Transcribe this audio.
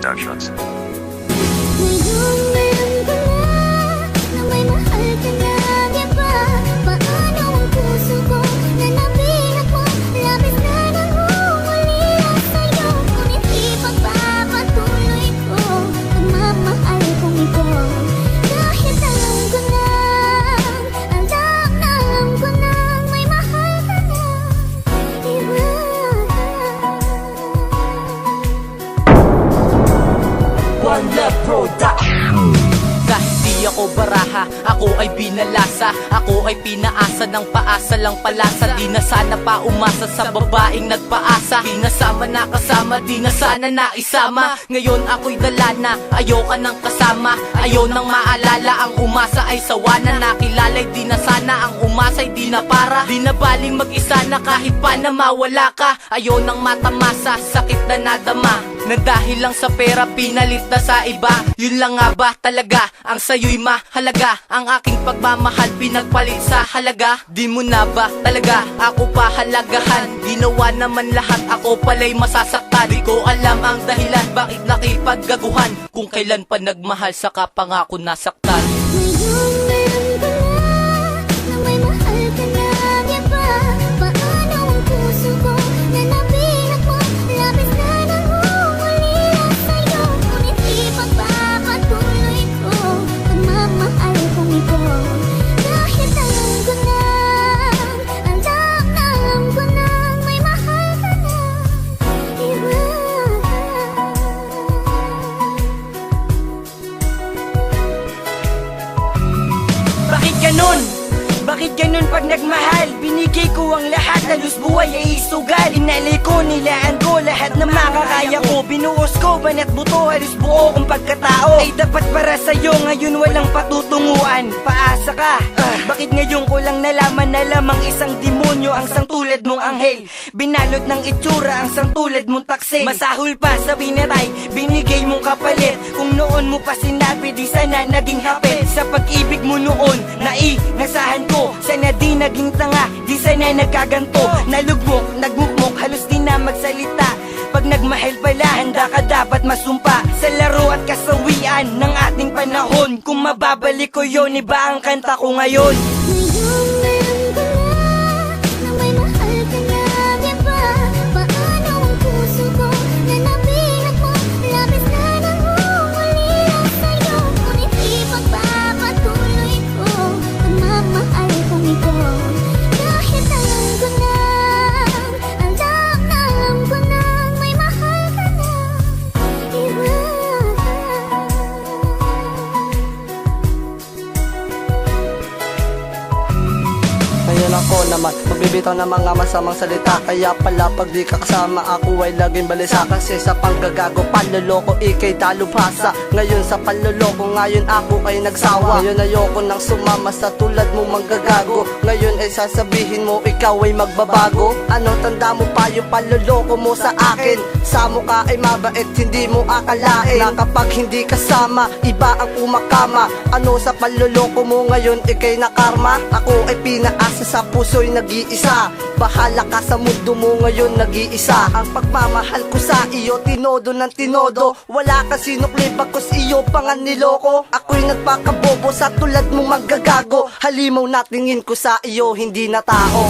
Productions. One Love Production. Kahit di ako baraha, ako ay binalasa. Ako ay pinaasa ng paasa lang palasa. Di na sana pa umasa sa babaeng nagpaasa. Di na sama nakasama, di na sana naisama. Ngayon ako'y dala na, ayoko nang kasama. Ayaw nang maalala, ang umasa ay sawa na. Nakilala'y di na sana, ang umasa'y di na para. Di na baling mag-isa na kahit pa na mawala ka. Ayaw nang matamasa, sakit na nadama. Na dahil lang sa pera pinalit na sa iba. Yun lang nga ba talaga ang sa'yo'y mahalaga? Ang aking pagmamahal pinagpalit sa halaga. Di mo na ba talaga ako pahalagahan? Ginawa naman lahat, ako pala'y masasaktan. Di ko alam ang dahilan bakit nakipaggaguhan. Kung kailan pa nagmahal saka pa nga ako nasaktan. Bakit ganun pag nagmahal? Binigay ko ang lahat, halos buhay ay isugal. Inalay ko, nilaan ko lahat na makakaya ko. Binuos ko, banat buto, halos buo kong pagkatao. Ay dapat para sa'yo, ngayon walang patutunguan. Paasa ka, bakit ngayon ko lang nalaman na lamang isang demonyo ang sangtulad mong anghel? Binalot ng itsura ang sangtulad mong taksel. Masahol pa sa binatay, binigay mong kapalit. Kung noon mo pa sinabi, di sana naging hapit. Sa pag-ibig mo noon, nasahan ko. Sana di naging tanga, di sana nagkaganto. Nalugmok, nagmukmok, halos di na magsalita. Pag nagmahal pala, handa ka dapat masumpa. Sa laro at kasawian ng ating panahon. Kung mababalik ko yun, iba ang kanta ko ngayon. Ngayon ako naman, magbibitaw ng mga masamang salita. Kaya pala pag di ka kasama, ako ay laging balisa. Kasi sa panggagago, panloloko, ikay talubhasa. Ngayon sa panloloko, ngayon ako ay nagsawa. Ngayon ayoko nang sumama sa tulad mo manggagago. Ngayon ay sasabihin mo, ikaw ay magbabago. Ano tanda mo pa yung panloloko mo sa akin? Sa mukha ay mabait, hindi mo akalain na kapag hindi kasama, iba ang kumakama. Ano sa panloloko mo ngayon, ikay na karma. Ako ay pinaasa sa puso'y nag-iisa. Bahala ka sa mundo mo ngayon nag-iisa. Ang pagmamahal ko sa iyo, tinodo ng tinodo. Wala ka sinukli, bakos iyo pangan niloko. Ako'y nagpakabobo sa tulad mong maggagago. Halimaw na tingin ko sa iyo, hindi na tao.